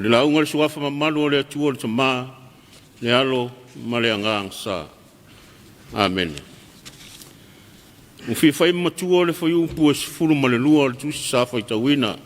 le launga le suafa mamalu le Atua le Samoa le alo ma le angang sa. Amen. Ufi fai matua le fai upu e sifuru ma le lua le tusi sa fai tawina.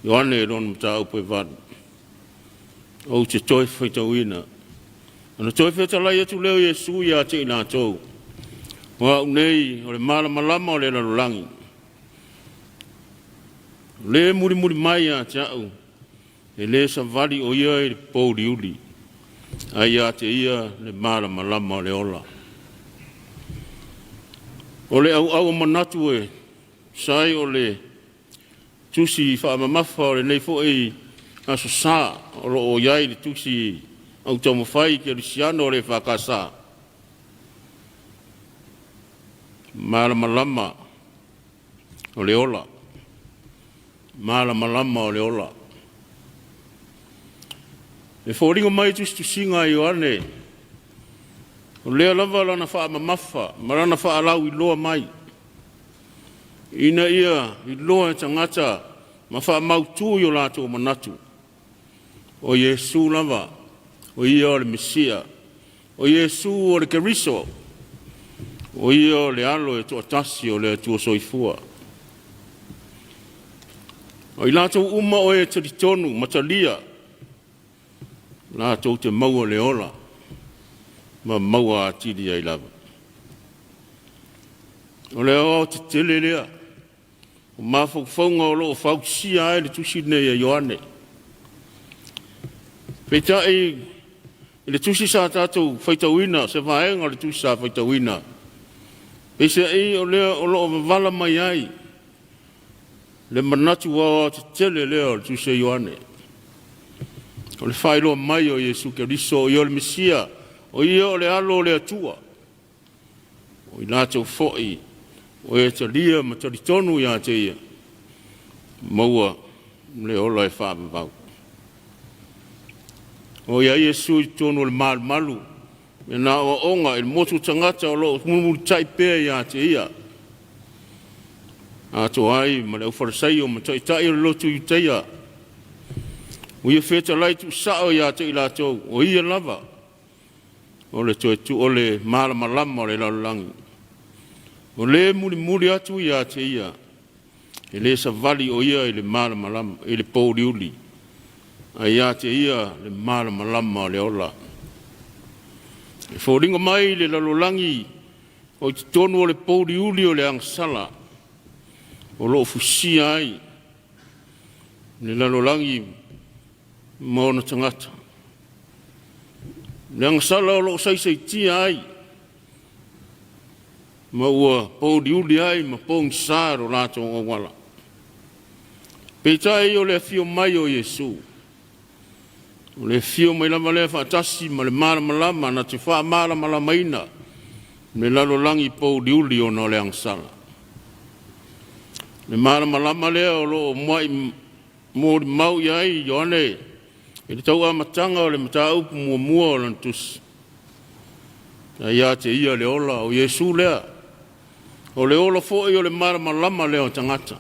Ioane e ron mta upu e vadu. O te toi fai tawina. Ana toi fai talai atu leo Yesu ia te ina tau. Wa unei o le mala malama o le lalulangi. Le muri muri mai a te au. E le sa vali o ia e pou liuli. Ai a te ia le mala malama o le ola. O le au manatu e sai o le tusi whaamamafa o le nei fo e aso sa o lo o iai le tusi au tau mawhai ke risiano o le whakasa. Mala malama o le ola. Mala malama o le ola. E whōringo mai tu singa i oane. O lea lava lana wha mamafa, marana wha alau I loa mai. Ina ia I loa e tangata, ma wha mautu I o lato o manatu. O Yesu lava, o ia o le Mesia. O Yesu o le Keriso. O ia o le alo e tuatasi o le tua soifua. O I lato uma o e taritonu, matalia. Lato te maua le ola. Ma maua atiri ai lava. O le o te tele lea. O mawhauwhaunga o loo whausia ai le tusi nei a Ioane. Peita i le tusi sa tātou whaitawina, se vaenga le tusi sa whaitawina. Peisa i o lea o loo wavala mai ai. Le manatu o te tele lea o le tusi a Ioane. O le whailoa mai o Yesu Keriso, o i o le Mesia, o ia o le alo o le Atua. O I nātou fo'i, o e talia ma taritonu ia te ia. Maua le ola e whaamavau. O ia Yesu I tonu o le malu. Me nā o onga, il motu tangata o lo mulu taipea ia te ia. Ato ai, ma le ufarasai o ma taitai o lotu I te ia. O ia wheta lai tu sao ia te ila tau, o ia lava. O le tu o le malama lama o le lalulangi. O le muri atu ia te ia. E le sa vali o ia I le malama lama, I le pouliuli. A ia te ia le malama lama o le ola. E whōringa mai le lalulangi, o I te tonu o le pouliuli o le angsala. O lo fusia ai. Le lalulangi, Mona tangata. Leang sala o lo sai tia ai. Ma ua pou diuli ai, ma pou ngisaro lato o wala. Peita o le fio mai o Yesu. O le fio mai lama le whaatasi, ma le marama lama, na te wha marama lama ina. Me lalo langi pou diuli o no leang sala. Le marama lama lea o lo mai mōri mau iai, Ioane. E le tau amatanga o le mataupu mua o lantus. Ia te ia le ola o Yesu lea. O le ola fo'i o le marama lama lea o tangata.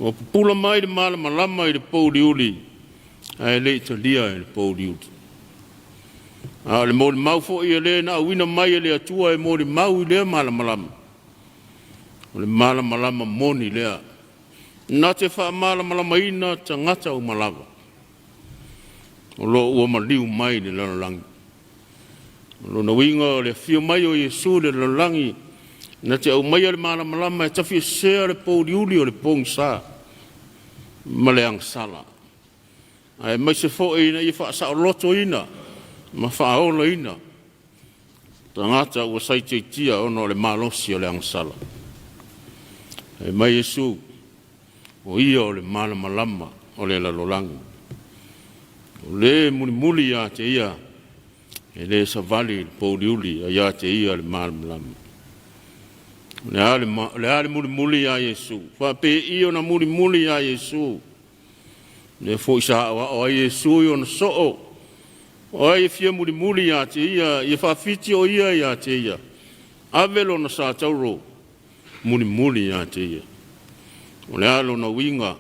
O pula mai le marama lama I le pouliuli. Ai le italia I le pouliuli. A le mōri mau fo'i e le na awina mai e le Atua e mōri mau I lea marama lama. O le marama lama moni lea. Nā te wha marama lama ina tangata o malava. O lo ua maliu mai le lalulangi. O lo na winga o le fio mai o Yesu le lalulangi. Na te au mai le malama lama e tafi sea le pouliuli o le pongsa. Ma le angsala. Ai mai se fo'i na I whaasa o loto ina. Ma whaaola ina. Tangata ua saiteitia ono le malosi o le angsala. Ai mai Yesu. O ia o le malama lama o le lalulangi. O le muli ia te ia, e le savali pouliuli, a ia te ia le malamalama. Le ale muli ia Yesu. Whape I o na muli ia Yesu. Le fo isa o a Yesu I o na so'o. O ai fia muli ia te ia, I whawhiti o ia te ia. Avelo na sa tauro, muli ia te ia. O le alo na winga,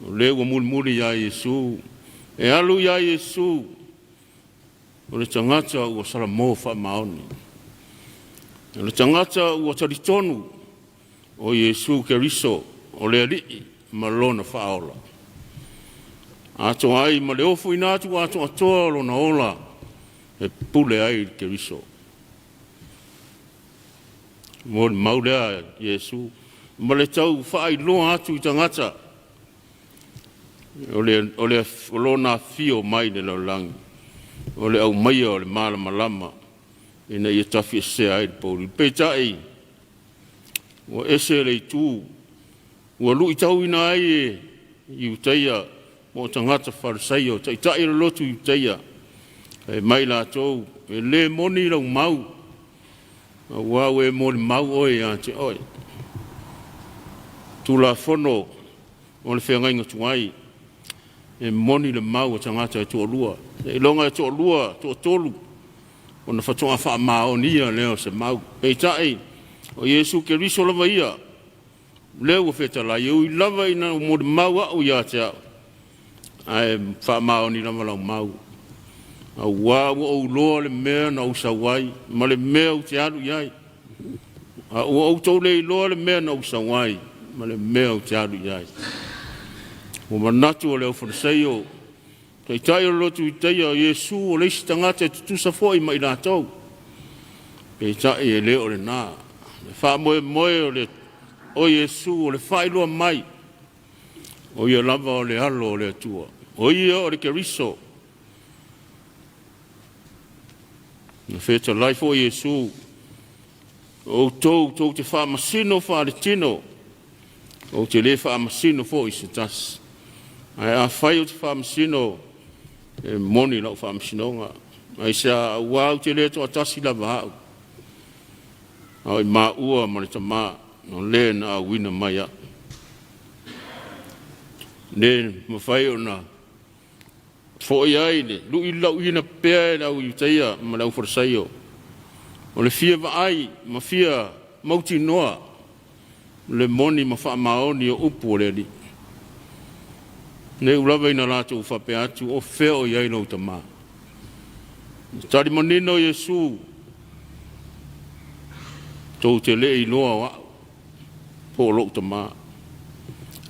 O le ua mulimuli ia Iesu. E alu ia Iesu. O le tangata ua salamo whaamaoni. O le tangata ua taritonu o Iesu Keriso o le alii ma lona whaola. Ato ai ma le ofu inatu ato atoa lona ola e pule ai Keriso. Mo le maulea Iesu. Ma le tau whaai loa atu i tangata. O le lona fio mai le laulangi. O le au maia o le malama lama. Ina ia tafi e sea ai le pōri. Peitai. Ua ese le itu. Ua lui tau ina ai e i utaia. Mo tangata wharisaio. Tai le lotu i utaia. E mai la tau. E le moni lau mau. Ua ue mo le mau oe a te oe. Tula fono. O le whengai ngatuai. E moni le mau tangata e tō lua. E longa e tō lua, tō tolu. O na whatonga wha maonia leo se mau. Peitai, o Iesu Keriso lava ia. Leo o whetala, iu i lava ina o mōde mau au ia te au. Ai wha maoni lama lau mau. A wā ua au loa le mea na usawai. Ma le mea u te alu iai. A ua au tau le loa le mea na usawai. Ma le mea u te alu iai. O manatu o leo whanaseio. Tai o lotu i teia o Iesu o leisi tangata e tutusa fōi mai nā tau. Pei tai e leo le nā. Le wha moe o le o Iesu o le whailua mai. O ia lava o le alo o le atua. O ia o le Keriso. Na wheta laifo o Iesu. O tau te wha masino wha le tino. O te le wha masino fō i se tas. Ai a whai o te wha masino. E moni lau whaamsinonga. Ai sa wau te le to atasi la vahau. Ai maa ua ma le tamaa. No le na a wina mai a. Le mawhai o na. Fōi ai le. Lui lau ina pēa e lau i teia ma lau wharasaio. O le fia vaai ma fia mauti noa. Le moni ma wha maoni o upu o le li. Ne ulawa ina lātou whape atu o wheo i aino utama. Tari manino Iesu. Tau te le i loa wau. Po lo utama.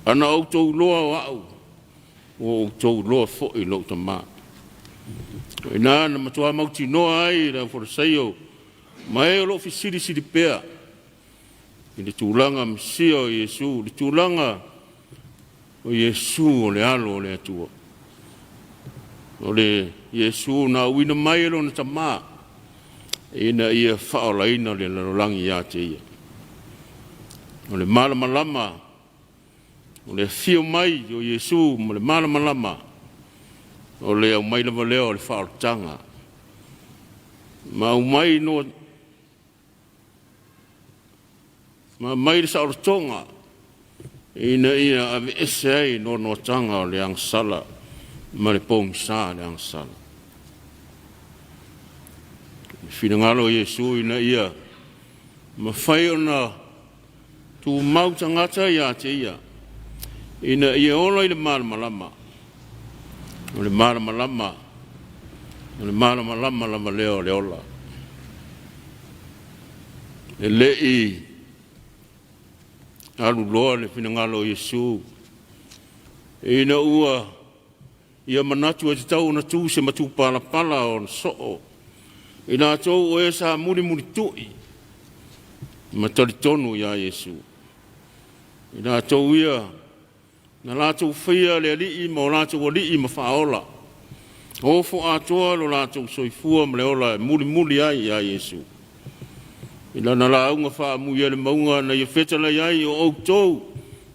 Ana au tau loa wau. O tau loa fo i lo utama. Ina na matua mauti noa ai na wharasaio. Mai o lo fisiri siri pea. I le tūlanga msio Iesu. Le tūlanga o Iesu o le alo o le atua. O le Iesu na uina mai alo na tamaa. Ina ia whaola ina le larolangi ia te ia. O le malama lama. O le fio mai o Iesu mo le malama lama. O le au mai lama leo o le whaola tanga. Ma au mai no. Ma mai le saola tonga. Ina ave ese ai no tanga o le angsala. Ma le pōng sā le angsala. Whina ngalo Iesu ina ia. Ma whai ona tu mau tangata ia te ia. Ina ia ola i le marama lama. O le marama lama. O le marama lama lama leo le ola. E le i. Alu loa le whinangalo Iesu. Ina ua. Ia manatu e te tau na tū se matu pala pala o na soo. Ina tau o e sa muri tui. Matari tonu ia Iesu. Ina tau ia. Na lātou whia le alii ma o lātou alii ma whaola. Ofo atoa lo lātou soifua ma le ola muri ai ia Iesu. Ina na launga wha muia le maunga na ia whetala iai o outou.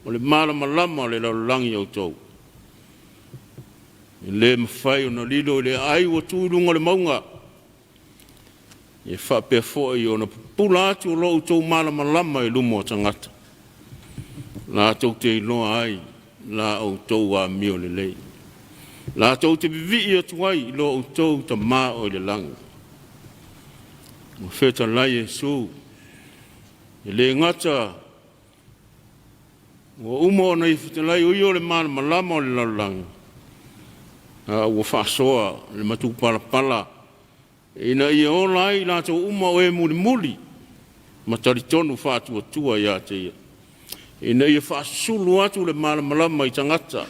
O le marama lama le laulangi outou. I le mawhai o na lilo le ai o tūrunga le maunga. I whapea fōi o na pula atu o lo outou marama lama i lumo tangata. La tau te iloa ai, la outou a mio le lei. La tau te vivi atu ai, lo outou ta maa o le langi. O wheta lai Iesu, e le ngata, Ua umo na ifitalai ui o le mana malama o le lalangi. Ua whaasoa le matu pala. Ina ia o lai la tau uma o e muli. Matari tonu whaatua tua ia te ia. Ina ia whaasulu atu le mana malama i tangata.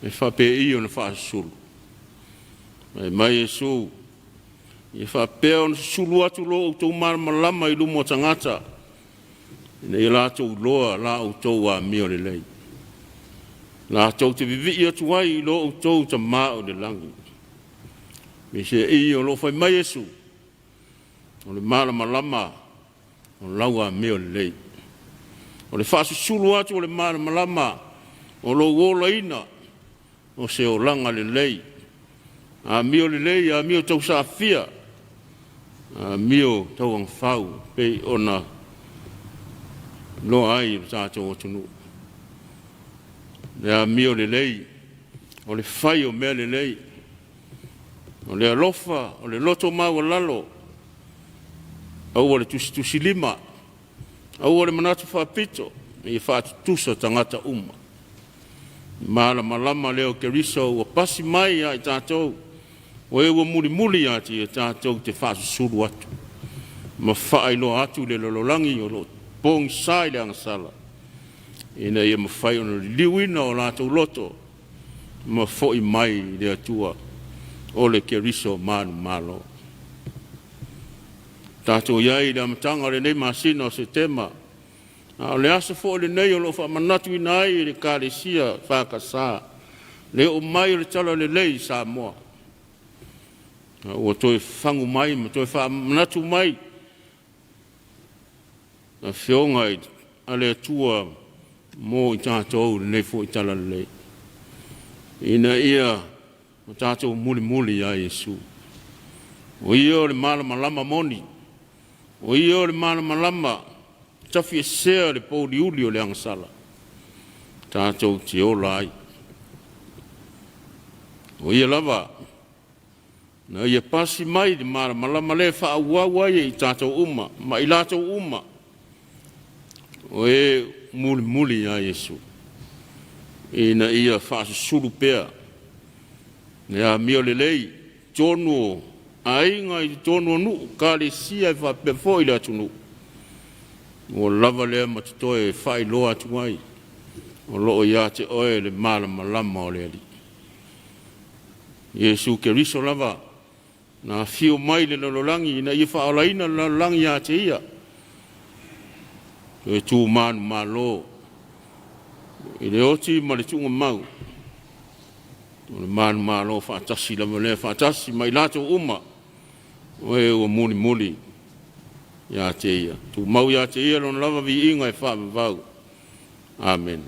E whape i o na whaasulu. Mai Yesu. Ia whapea o na sulu atu lo o tau mana malama i lumo tangata. Ina ia la tau loa la o tau a mio le lei. La tau te vivi atu ai lo o tau ta mao le langi. Me se i o lo fai mai Yesu. O le mana malama o lau a mio le lei. O le whaasu sulu atu o le mana malama o lo wola ina o se o langa le lei. A mio le lei, a mio tau sa fia. A mio tau ang fau pe ona lo ai tātou o tunu. Le a mio le lei, o le fai o mea le lei, o le alofa, o le loto mau lalo, au o le tusi lima, au o le manatu whapito, i whaatu tusa tangata uma. Mala malama leo ke riso ua pasi mai a i tātou, o e ua muli ati i tātou te whaasu suru atu. Ma whaai lo atu le lololangi o lo pong sai le angasala. Ina ia mawhai ona liwina o lātou loto, ma foi mai le atua o le ke riso manu malo. Tātou iai le amatanga le nei masina o se tema, o le asa fo le nei o lo wha manatu ina ai le kāresia whakasā, le o mai o le tala le lei Samoa. O toi whangu mai, ma toi wha manatu mai, a whionga a le atua mō i tātou le nei fo i tala le lei. Ina ia o tātou muli a Yesu. O ia o le malama lama moni, o ia o le malama lama tafi e sea le pōli uli o le angasala. Tātou te ola ai. O ia lava, na ia pasi mai le malama lama le wha awawai i tātou uma, ma i lātou uma. O e muli a Yesu. Ina ia whaasu suru pea. Nea mio le lei, tonu a inga i tonu nu, kāre sia i whapea fo i le atu nu. O lava lea matatoe whai loa atu ai. O loo ia te oe le malama lama o le ali. Yesu ke riso lava, na fio mai le lololangi, na ia whaolaina lololangi a te ia. E tū manu malo. I le oti ma le tunga mau. O le manu malo whaatasi lama le whaatasi mai lato uma. O e ua muli. Ia te ia. Tū mau ia te ia lona lava vi inga e whaamavau. Amen.